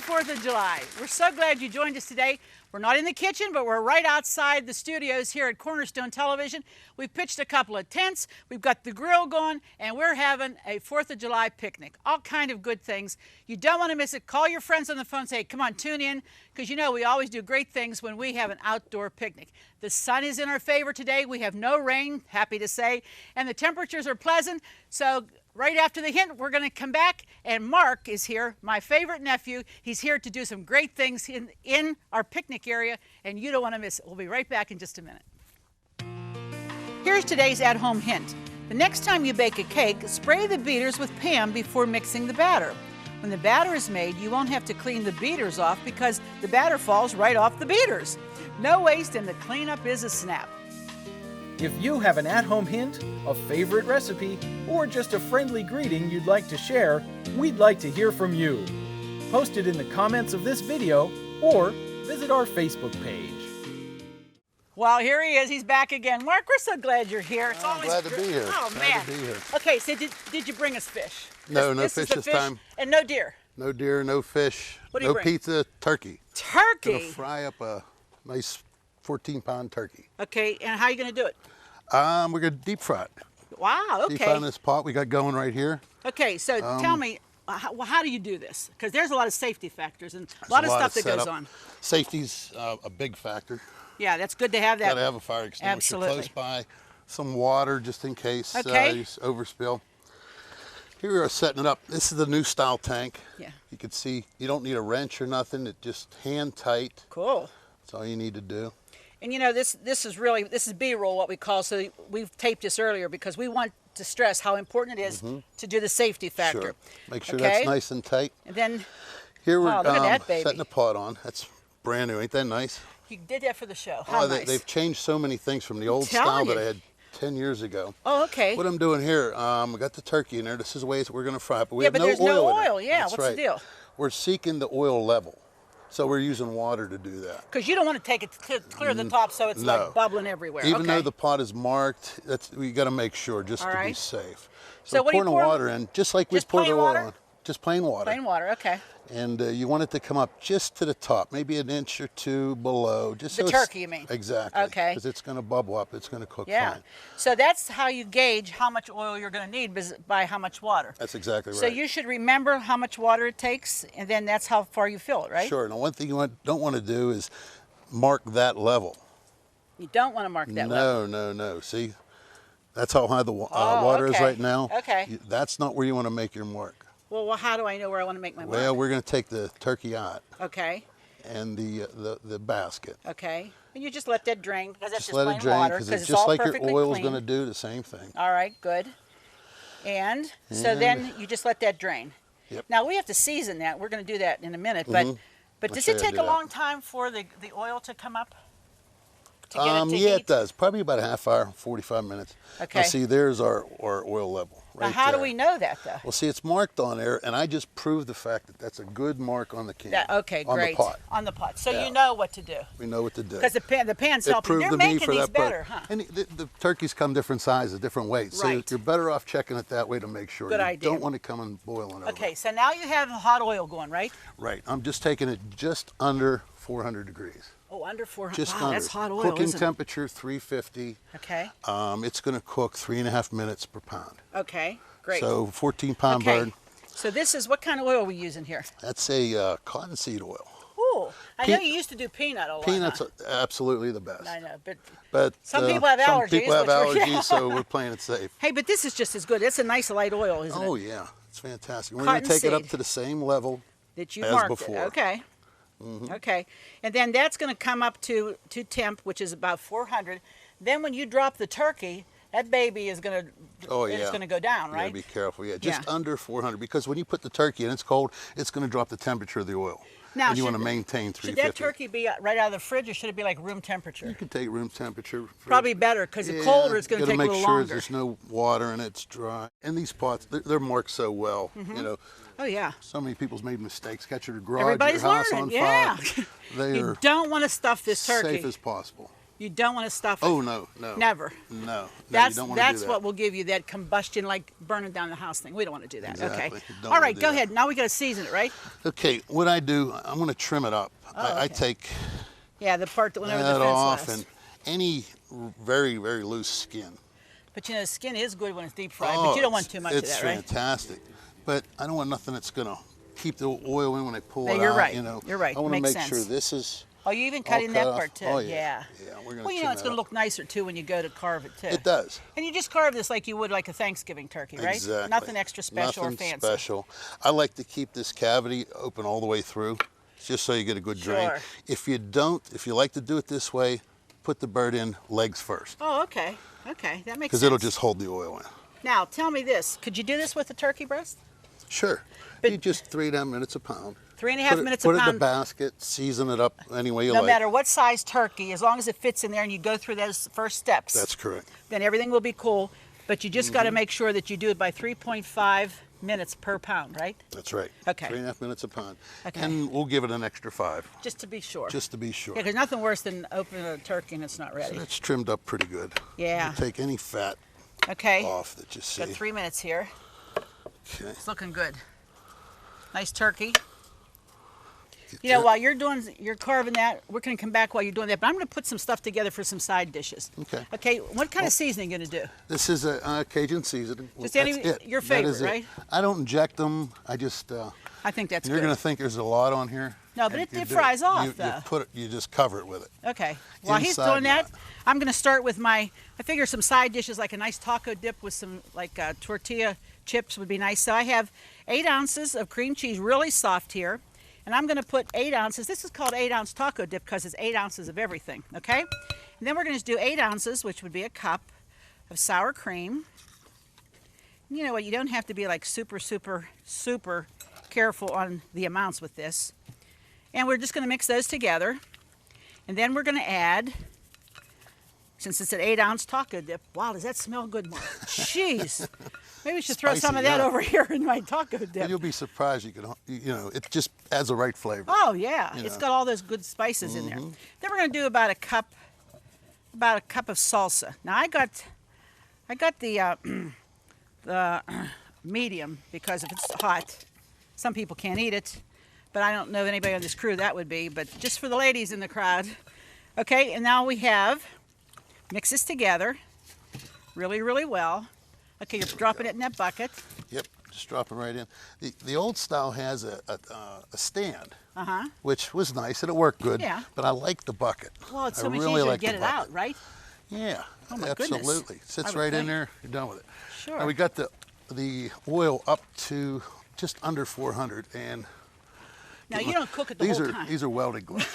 4th of July. We're so glad you joined us today. We're not in the kitchen, but we're right outside the studios here at Cornerstone Television. We've pitched a couple of tents, we've got the grill going, and we're having a 4th of July picnic. All kind of good things. You don't want to miss it. Call your friends on the phone and say, come on, tune in, because you know we always do great things when we have an outdoor picnic. The sun is in our favor today. We have no rain, happy to say, and the temperatures are pleasant. So right after the hint, we're going to come back, and Mark is here, my favorite nephew. He's here to do some great things in our picnic area, and you don't want to miss it. We'll be right back in just a minute. Here's today's at-home hint. The next time you bake a cake, spray the beaters with Pam before mixing the batter. When the batter is made, you won't have to clean the beaters off because the batter falls right off the beaters. No waste, and the cleanup is a snap. If you have an at-home hint, a favorite recipe, or just a friendly greeting you'd like to share, we'd like to hear from you. Post it in the comments of this video or visit our Facebook page. Well, here he is. He's back again. Mark, we're so glad you're here. It's always glad to be here. Oh, glad man. to be here. Okay, so did you bring us fish? No, no this fish is the this time. And no deer? No deer, no fish, What do you no bring? pizza, turkey. Turkey? Gonna fry up a nice 14-pound turkey. Okay, and how are you going to do it? We're gonna deep fry it. Wow, Deep fry in okay. this pot we got going right here. Okay, so tell me, how do you do this? Because there's a lot of safety factors and a lot of stuff that goes on. Safety's a big factor. Yeah, that's good to have that. Got to have a fire extinguisher Absolutely. close by. Some water just in case Okay. you overspill. Here we are setting it up. This is the new style tank. Yeah. You can see you don't need a wrench or nothing. It just hand tight. Cool. That's all you need to do. And you know, this is B-roll, what we call, so we've taped this earlier because we want to stress how important it is to do the safety factor. Sure. Make sure Okay? that's nice and tight. And then, Here we're look at that baby. setting the pot on. That's brand new. Ain't that nice? you did that for the show. How Oh, nice. they've changed so many things from the old telling style that you. I had 10 years ago. Oh, okay. What I'm doing here, we got the turkey in there. This is the ways that we're going to fry it. But we Yeah, have but no there's oil no in it. oil. Yeah, That's what's the right. deal? We're seeking the oil level. So we're using water to do that. Because you don't want to take it to clear the top so it's No. like bubbling everywhere. Even okay. though the pot is marked, we got to make sure just All to be right. safe. So So what do you pouring the pour? water in, just like we Just pour the plain oil water? on. Just plain water. Plain water, okay. And you want it to come up just to the top, maybe an inch or two below. Just The so it's- turkey, you mean? Exactly. Okay. Because it's going to bubble up. It's going to cook Yeah. fine. So that's how you gauge how much oil you're going to need by how much water. That's exactly right. So you should remember how much water it takes, and then that's how far you fill it, right? Sure. Now, one thing you don't want to do is mark that level. You don't want to mark that level. No. See, that's how high the Oh, water is okay. right now. Okay. That's not where you want to make your mark. Well, how do I know where I want to make my Well, mark? we're going to take the turkey out Okay, and the basket. okay. And you just let that drain, because that's just let plain it drain water, because because it's it's all just like your perfectly oil is clean. going to do the same thing. All right, good. And so then you just let that drain. Yep. Now we have to season that. We're going to do that in a minute. But I'll does show it you how to take do a that. long time for the oil to come up? To get it to Yeah, heat? it does. Probably about a half hour, 45 minutes. Okay. Now, see, there's our oil level right Now, how there. do we know that, though? Well, see, it's marked on there, and I just proved the fact that that's a good mark on the can. Okay, on great. the pot. On the pot. So Yeah. you know what to do. We know what to do. Because the pan's It helping. proved They're to me making for these that part. better, huh? And the turkeys come different sizes, different weights. So Right. you're better off checking it that way to make sure. Good you idea. don't want it coming boiling over. Okay, so now you have hot oil going, right? Right. I'm just taking it just under 400 degrees. Oh, under 400. Just Wow, under. that's hot oil, Cooking isn't it? temperature 350. Okay. It's going to cook 3.5 minutes per pound. Okay, great. So 14-pound okay. bird. So this is, what kind of oil are we using here? That's a cottonseed oil. Ooh, I know you used to do peanut a lot. Peanuts huh? are absolutely the best. I know, but But Some people have Some allergies, people have which we're- allergies, so we're playing it safe. hey, but this is just as good. It's a nice light oil, isn't Oh it? yeah, it's fantastic. We're going to take it up Cottonseed. to the same level That you as marked before. Mm-hmm. it. Okay. Okay. And then that's going to come up to temp, which is about 400. Then when you drop the turkey, that baby is going to Oh yeah, it's going to go down, You right? gotta be careful. Yeah, just Yeah. under 400 because when you put the turkey in, it's cold. It's going to drop the temperature of the oil. Now, and you want to should- maintain Should 350. that turkey be right out of the fridge, or should it be like room temperature? You can take room temperature. Probably better, because the colder it's going to gotta take a make little sure longer. there's no water and it's dry. And these pots, they're marked so well. Mm-hmm. You know, Oh yeah. so many people's made mistakes. Catch your garage, Everybody's your house learning. on Yeah. fire. They You are don't want to stuff this turkey. safe as possible. You don't want to stuff it. Oh, no, no. Never. No, That's you don't want to do that. what will give you that combustion, like burning down the house thing. We don't want to do that. Exactly. Okay. You don't All wanna right, do go that. ahead. Now we got to season it, right? Okay, what I do, I'm going to trim it up. I okay. take Yeah, the part that went over the that fence off last. and any very, very loose skin. But you know, the skin is good when it's deep fried, Oh, but you don't want too much of that, It's right? fantastic. But I don't want nothing that's going to keep the oil in when I pull No, it you're out. right. You know, You're right. I want to Makes make sure sense. this is Oh, you even all cut in that cut off. part too? Oh, Yeah. Yeah, we're going to Well, you know, it's going to look nicer too when you go to carve it too. It does. And you just carve this like you would like a Thanksgiving turkey, right? Exactly. Nothing extra special Nothing or fancy. special. I like to keep this cavity open all the way through, just so you get a good drain. Sure. If you don't, if you like to do it this way, put the bird in legs first, Oh, okay. Okay, that makes sense. because it'll just hold the oil in. Now, tell me this. Could you do this with a turkey breast? Sure. But- You just 3.5 minutes a pound. 3.5 minutes a Put it in pound. the basket, season it up any way you No like. matter what size turkey, as long as it fits in there and you go through those first steps, That's correct. then everything will be cool. But you just Mm-hmm. got to make sure that you do it by 3.5 minutes per pound, right? That's right. Okay. 3.5 minutes a pound. Okay. And we'll give it an extra 5, Just to be sure. just to be sure. Yeah, because nothing worse than opening a turkey and it's not ready. It's trimmed up pretty good. Yeah. You take any fat Okay. off that you see. Got 3 minutes here. Okay. It's looking good. Nice turkey. Get You know, that. while you're carving that, we're going to come back while you're doing that, but I'm going to put some stuff together for some side dishes. Okay. Okay, what kind of seasoning are you going to do? This is a Cajun seasoning. Just That's any- it. your That favorite, is it. right? I don't inject them. I just. I think that's You're good. going to think there's a lot on here. No, but and it you do. fries off, You though. put it. You just cover it with it. Okay. While he's Inside doing that, not. I'm going to start with I figure some side dishes like a nice taco dip with some tortilla chips would be nice. So I have 8 ounces of cream cheese, really soft here. And I'm going to put 8 ounces. This is called 8-ounce taco dip because it's 8 ounces of everything, okay? And then we're going to do 8 ounces, which would be a cup of sour cream. You know what? You don't have to be like super, super, super careful on the amounts with this. And we're just going to mix those together. And then we're going to add, since it's an 8-ounce taco dip. Wow, does that smell good, Mark? Jeez. Maybe we should throw some of Spicy, that yeah. over here in my taco dip. You'll be surprised. It just adds the right flavor. Oh yeah, You it's know. got all those good spices in there. Then we're going to do about a cup of salsa. Now I got the the medium because if it's hot, some people can't eat it. But I don't know anybody on this crew that would be. But just for the ladies in the crowd, okay. And now we have mix this together really, really well. Okay, you're dropping it in that bucket. Yep. Just drop it right in. The old style has a stand, which was nice and it worked good. Yeah. But I like the bucket. Well, it's I so much really easier like to get the it bucket. out, right? Yeah, Oh, my goodness. absolutely. Sits I would right in think. there. You're done with it. Sure. Now we got the oil up to just under 400, and Now you don't cook it the whole time. These are welded gloves.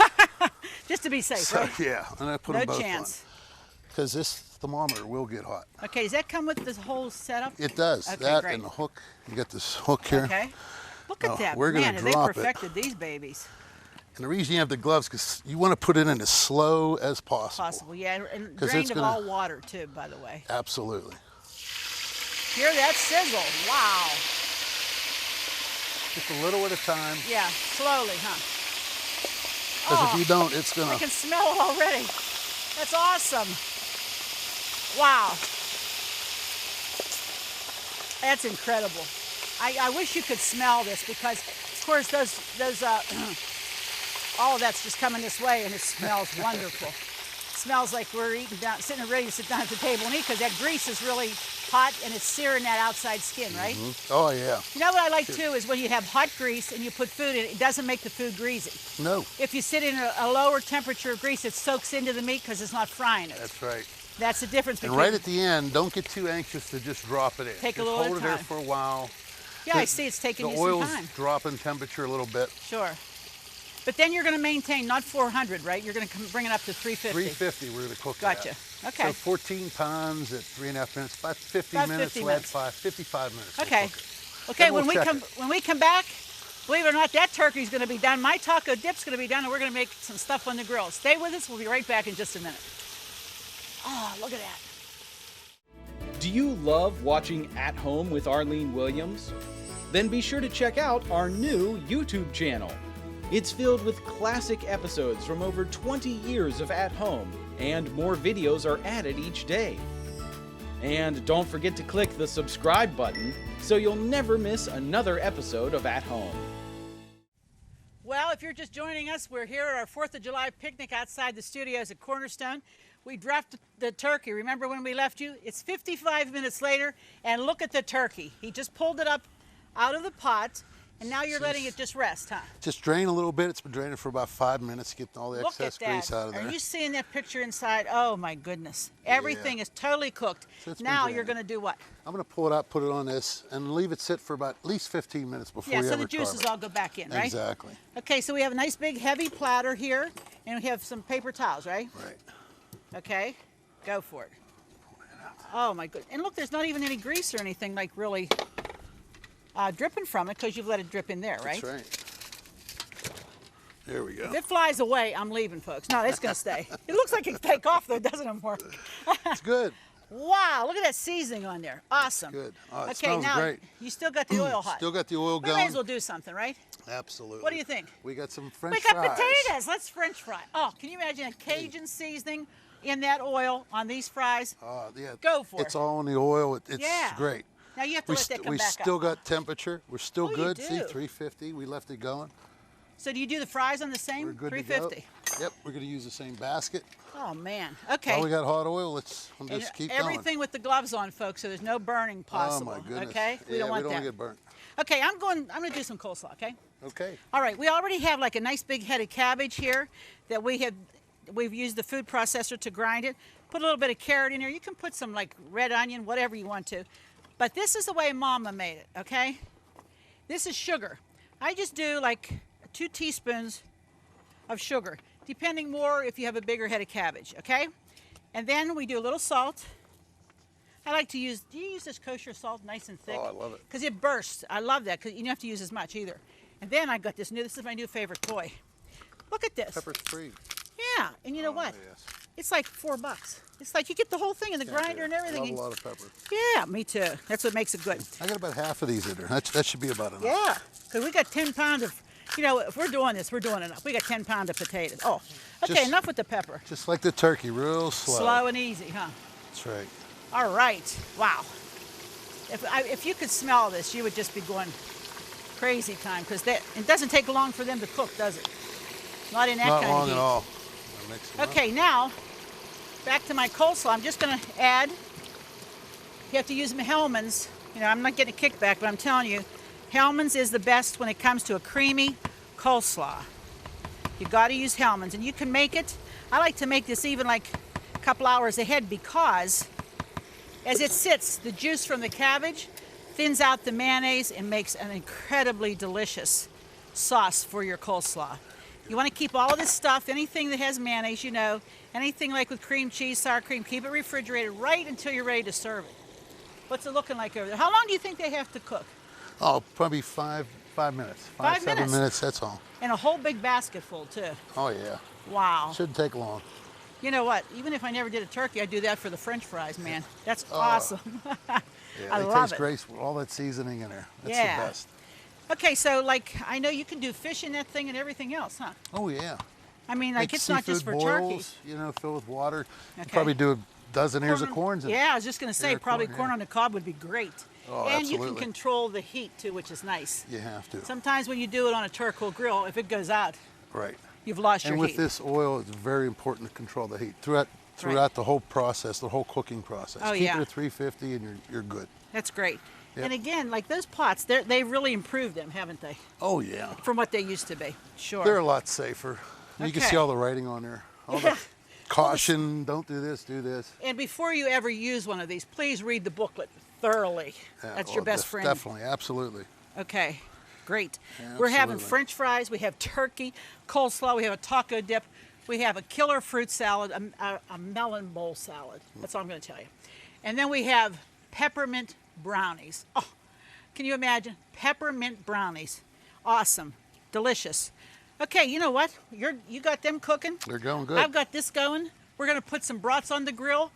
Just to be safe, So right? yeah, and I put No them both chance. on because this thermometer will get hot. Okay, does that come with this whole setup? It does. Okay, That great. and the hook. You got this hook here. Okay. Look at Now, that. we're gonna Man, have they drop it. perfected these babies. And the reason you have the gloves because you want to put it in as slow as possible. Possible, yeah. And 'Cause drained it's of gonna- all water, too, by the way. Absolutely. Hear that sizzle. Wow. Just a little at a time. Yeah, slowly, huh? Because if you don't, it's I gonna. can smell it already. That's awesome. Wow. That's incredible. I wish you could smell this because, of course, those all of that's just coming this way and it smells wonderful. It smells like we're sitting ready to sit down at the table and eat because that grease is really hot and it's searing that outside skin, right? Oh yeah. You know what I like too is when you have hot grease and you put food in it, it doesn't make the food greasy. No. If you sit in a lower temperature of grease, it soaks into the meat because it's not frying it. That's right. That's the difference And between. right at the end, don't get too anxious to just drop it in. Take a just little at hold a it there time. for a while. Yeah, I see it's taking you The some oil's time. dropping temperature a little bit. Sure. But then you're going to maintain not 400, right? You're going to bring it up to 350. 350 we're going to cook Gotcha. that. Okay. So 14 pounds at 3.5 minutes, about 50 About minutes. 50 we'll add minutes. 55 minutes. we'll Okay. cook it. Okay. Then we'll check it. When we come back, believe it or not, that turkey's going to be done. My taco dip's going to be done, and we're going to make some stuff on the grill. Stay with us. We'll be right back in just a minute. Oh, look at that. Do you love watching At Home with Arlene Williams? Then be sure to check out our new YouTube channel. It's filled with classic episodes from over 20 years of At Home, and more videos are added each day. And don't forget to click the subscribe button so you'll never miss another episode of At Home. Well, if you're just joining us, we're here at our 4th of July picnic outside the studios at Cornerstone. We dropped the turkey. Remember when we left you? It's 55 minutes later, and look at the turkey. He just pulled it up out of the pot, and now you're letting it just rest, huh? Just drain a little bit. It's been draining for about 5 minutes to get all the excess grease out of there. Are you seeing that picture inside? Oh my goodness. Everything is totally cooked. So now you're going to do what? I'm going to pull it out, put it on this, and leave it sit for about at least 15 minutes before you ever so the juices carve it. all go back in, right? Exactly. Okay, so we have a nice big heavy platter here, and we have some paper towels, right? Right. Okay, go for it. Oh my goodness. And look, there's not even any grease or anything like really dripping from it because you've let it drip in there, right? That's right. There we go. If it flies away, I'm leaving, folks. No, it's going to stay. It looks like it can take off, though, doesn't it, Mark? It's good. Wow, look at that seasoning on there. Awesome. Good. Oh, it okay, smells now great. you still got the oil hot. Still got the oil We going. may as well do something, right? Absolutely. What do you think? We got some French We got fries. potatoes. Let's French fry. Oh, can you imagine a Cajun seasoning in that oil on these fries? Yeah. Go for it. It's all in the oil. It's great. Now you have to let that come we back still up. got temperature. We're still you good. do. See, 350. We left it going. So do you do the fries on the same? We're good 350. to go. Yep. We're going to use the same basket. Oh man. Okay. While we got hot oil, let's And just keep going. everything with the gloves on, folks, so there's no burning possible. Oh my goodness. Okay. We don't want that. to get burnt. Okay, I'm going to do some coleslaw. Okay. Okay. All right. We already have like a nice big head of cabbage here that we've used the food processor to grind it. Put a little bit of carrot in here. You can put some like red onion, whatever you want to. But this is the way Mama made it, okay? This is sugar. I just do like 2 teaspoons of sugar, depending more if you have a bigger head of cabbage, okay? And then we do a little salt. I like to use, do you use this kosher salt nice and thick? Oh, I love it. Because it bursts. I love that because you don't have to use as much either. And then I got this is my new favorite toy. Look at this. Pepper's free. Yeah, and you know what? Yes. It's like $4. It's like you get the whole thing in the grinder and everything. I love a lot of pepper. Yeah, me too. That's what makes it good. I got about half of these in there. That should be about enough. Yeah, because we got 10 pounds of, if we're doing this, we're doing enough. We got 10 pounds of potatoes. Oh, okay, enough with the pepper. Just like the turkey, real slow. Slow and easy, huh? That's right. All right. Wow. If you could smell this, you would just be going crazy time because it doesn't take long for them to cook, does it? Not in that kind of heat. Not long at all. Mix them Okay, now back to my coleslaw. I'm just going to add. You have to use Hellmann's. I'm not getting a kickback, but I'm telling you, Hellmann's is the best when it comes to a creamy coleslaw. You got to use Hellmann's, and you can make it. I like to make this even like a couple hours ahead because as it sits, the juice from the cabbage thins out the mayonnaise and makes an incredibly delicious sauce for your coleslaw. You want to keep all of this stuff, anything that has mayonnaise, anything like with cream cheese, sour cream, keep it refrigerated right until you're ready to serve it. What's it looking like over there? How long do you think they have to cook? Oh, probably 5 minutes. 7 minutes, that's all. And a whole big basket full, too. Oh, yeah. Wow. Shouldn't take long. You know what? Even if I never did a turkey, I'd do that for the French fries, man. That's awesome. Yeah, I they love taste it. great with all that seasoning in there. That's Yeah. the best. Okay, so I know you can do fish in that thing and everything else, huh? Oh, yeah. I mean, Make it's not just for seafood turkey. boils, filled with water. You Okay. probably do a dozen ears of corns in it. Yeah, I was just going to say, Ear of probably corn, corn yeah. on the cob would be great. Oh, and you can absolutely. control the heat, too, which is nice. You have to. Sometimes when you do it on a charcoal grill, if it goes out, Right. you've lost And your with heat. this oil, it's very important to control the heat throughout the whole process, the whole cooking process. Oh, Keep yeah. it at 350 and you're good. That's great. Yep. And again, like those pots, they've really improved them, haven't they? Oh, yeah. From what they used to be. Sure. They're a lot safer. You can Okay. see all the writing on there. All Yeah. the caution, don't do this, do this. And before you ever use one of these, please read the booklet thoroughly. Yeah, That's well, your best friend. Definitely, absolutely. Okay, great. We're having Absolutely. French fries, we have turkey, coleslaw, we have a taco dip, we have a killer fruit salad, a melon bowl salad. That's all I'm going to tell you. And then we have peppermint brownies. Oh, can you imagine? Peppermint brownies. Awesome. Delicious. Okay, you know what? You got them cooking. They're going good. I've got this going. We're going to put some brats on the grill.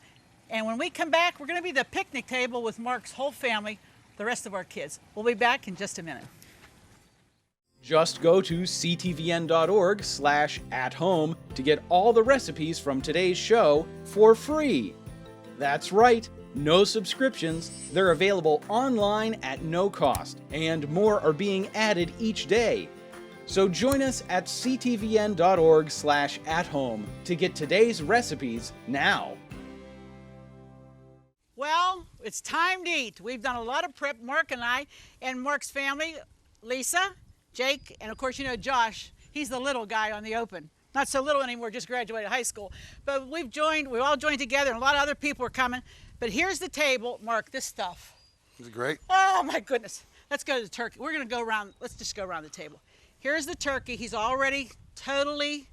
And when we come back, we're going to be at the picnic table with Mark's whole family, the rest of our kids. We'll be back in just a minute. Just go to ctvn.org/athome to get all the recipes from today's show for free. That's right, no subscriptions. They're available online at no cost, and more are being added each day. So join us at ctvn.org/athome to get today's recipes now. Well, it's time to eat. We've done a lot of prep, Mark and I, and Mark's family, Lisa, Jake, and of course, you know Josh. He's the little guy on the open. Not so little anymore, just graduated high school. But we all joined together, and a lot of other people are coming. But here's the table. Mark, this stuff. Is it great? Oh, my goodness. Let's go to the turkey. We're going to go around. Let's just go around the table. Here's the turkey. He's already totally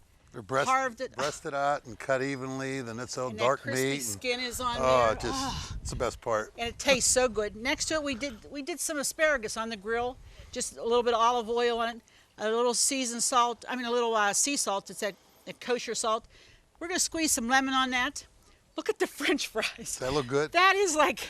carved it. Breasted out and cut evenly. Then it's all and dark that crispy meat. Skin is on there. there. It's the best part. And it tastes so good. Next to it, we did some asparagus on the grill. Just a little bit of olive oil on it. A little seasoned salt. I mean, a little sea salt. It's that kosher salt. We're going to squeeze some lemon on that. Look at the French fries. Does that look good? That is like,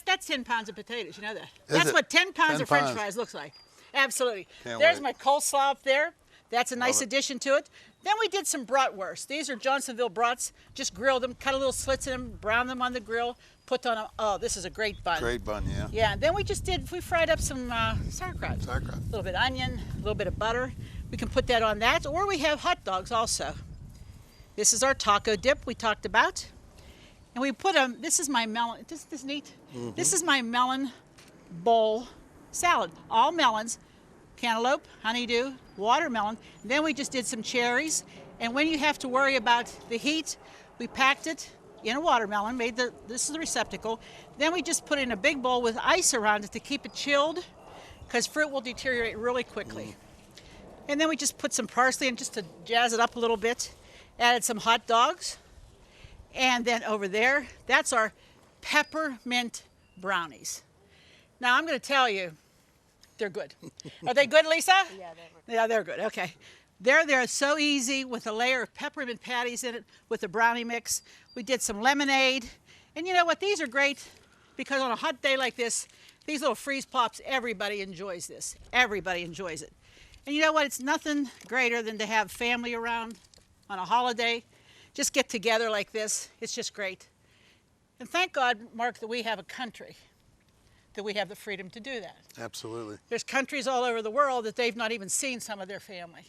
that's 10 pounds of potatoes. You know that? That's what 10 pounds of French fries looks like. Absolutely. There's my coleslaw up there. That's a nice addition to it. Then we did some bratwurst. These are Johnsonville brats. Just grilled them, cut a little slits in them, brown them on the grill, put on a, oh, this is a great bun. Great bun, yeah. Yeah, then we fried up some sauerkraut. Sauerkraut. A little bit of onion, a little bit of butter. We can put that on that, or we have hot dogs also. This is our taco dip we talked about. And we put this is my melon, this neat? Mm-hmm. This is my melon bowl salad. All melons, cantaloupe, honeydew, watermelon. And then we just did some cherries. And when you have to worry about the heat, we packed it in a watermelon, this is the receptacle. Then we just put it in a big bowl with ice around it to keep it chilled, because fruit will deteriorate really quickly. And then we just put some parsley in just to jazz it up a little bit. Added some hot dogs. And then over there, that's our peppermint brownies. Now I'm going to tell you, they're good. Are they good, Lisa? Yeah, they're good. Okay. They're so easy with a layer of peppermint patties in it with the brownie mix. We did some lemonade. And you know what? These are great because on a hot day like this, these little freeze pops, everybody enjoys this. Everybody enjoys it. And you know what? It's nothing greater than to have family around on a holiday. Just get together like this. It's just great. And thank God, Mark, that we have a country, that we have the freedom to do that. Absolutely. There's countries all over the world that they've not even seen some of their family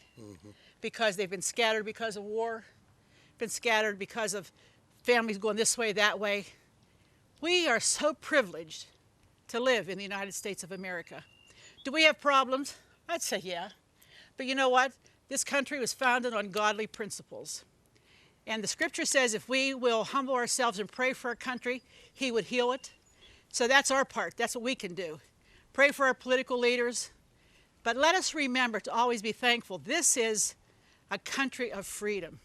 because they've been scattered because of war, been scattered because of families going this way, that way. We are so privileged to live in the United States of America. Do we have problems? I'd say yeah. But you know what? This country was founded on godly principles. And the scripture says if we will humble ourselves and pray for our country, He would heal it. So that's our part. That's what we can do. Pray for our political leaders. But let us remember to always be thankful. This is a country of freedom.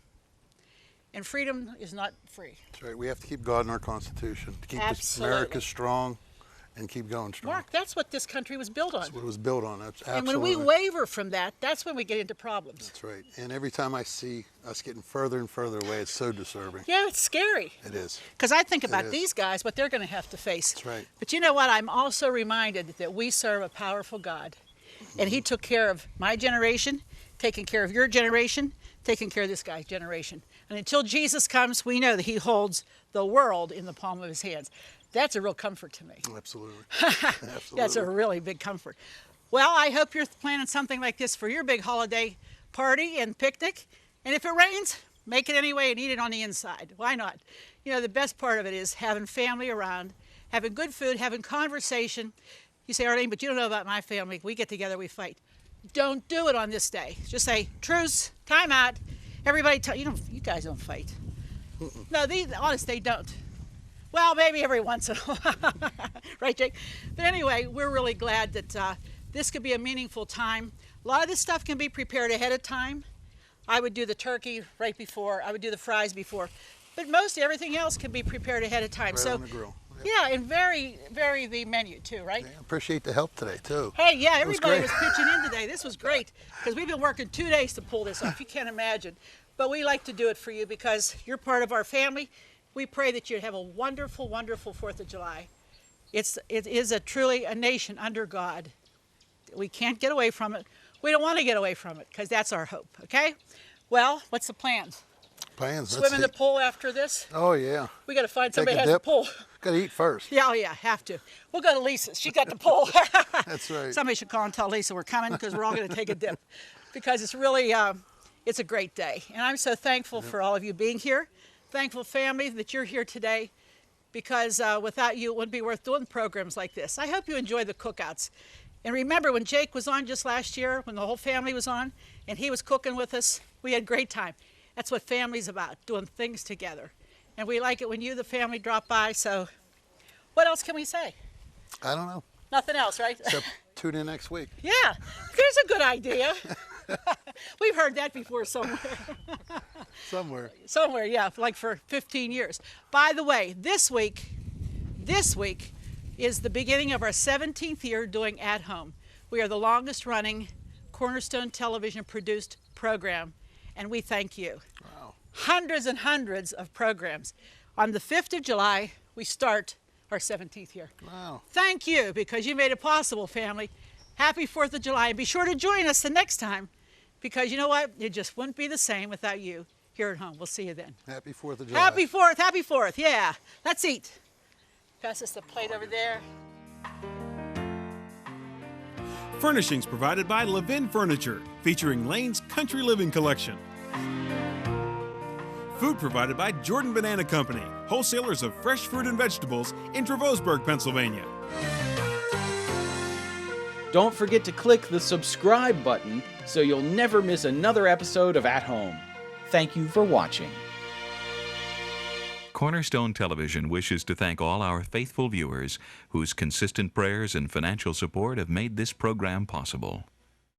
And freedom is not free. That's right. We have to keep God in our Constitution to keep this America strong and keep going strong. Mark, that's what this country was built on. That's what it was built on. That's absolutely. And when we waver from that, that's when we get into problems. That's right. And every time I see us getting further and further away, it's so disturbing. Yeah, it's scary. It is. Because I think about these guys, what they're going to have to face. That's right. But you know what? I'm also reminded that we serve a powerful God. And He took care of my generation, taking care of your generation, taking care of this guy's generation. And until Jesus comes, we know that He holds the world in the palm of His hands. That's a real comfort to me. Absolutely. Absolutely. That's a really big comfort. Well, I hope you're planning something like this for your big holiday party and picnic. And if it rains, make it anyway and eat it on the inside. Why not? You know, the best part of it is having family around, having good food, having conversation. You say, Arlene, but you don't know about my family. We get together, we fight. Don't do it on this day. Just say, truce, time out. Everybody, you guys don't fight. No, honest, they don't. Well, maybe every once in a while. Right, Jake? But anyway, we're really glad that this could be a meaningful time. A lot of this stuff can be prepared ahead of time. I would do the turkey right before. I would do the fries before. But most everything else can be prepared ahead of time. Right on the grill. Yeah, and vary the menu too, right? Yeah, appreciate the help today too. Hey, yeah, everybody was pitching in today. This was great because we've been working 2 days to pull this off. You can't imagine. But we like to do it for you because you're part of our family. We pray that you have a wonderful, wonderful 4th of July. It is truly a nation under God. We can't get away from it. We don't want to get away from it because that's our hope, okay? Well, what's the plans? Plans. Swim in the pool after this? Oh, yeah. We got to find Take somebody a who has a dip. pool. Got to eat first. Yeah, oh yeah, have to. We'll go to Lisa's. She got the pool. That's right. Somebody should call and tell Lisa we're coming because we're all going to take a dip because it's really, it's a great day. And I'm so thankful for all of you being here. Thankful, family, that you're here today because without you, it wouldn't be worth doing programs like this. I hope you enjoy the cookouts. And remember when Jake was on just last year, when the whole family was on, and he was cooking with us, we had a great time. That's what family's about, doing things together. And we like it when you, the family, drop by. So what else can we say? I don't know. Nothing else, right? Except tune in next week. Yeah, there's a good idea. We've heard that before somewhere. Somewhere, yeah, like for 15 years. By the way, this week is the beginning of our 17th year doing At Home. We are the longest running Cornerstone Television produced program, and we thank you. Wow. Hundreds and hundreds of programs. On the 5th of July, we start our 17th year. Wow. Thank you, because you made it possible, family. Happy 4th of July, and be sure to join us the next time, because you know what? It just wouldn't be the same without you here at home. We'll see you then. Happy 4th of July. Happy 4th, yeah. Let's eat. Pass us the plate over there. Furnishings provided by Levin Furniture, featuring Lane's Country Living Collection. Food provided by Jordan Banana Company, wholesalers of fresh fruit and vegetables in Trevosburg, Pennsylvania. Don't forget to click the subscribe button so you'll never miss another episode of At Home. Thank you for watching. Cornerstone Television wishes to thank all our faithful viewers whose consistent prayers and financial support have made this program possible.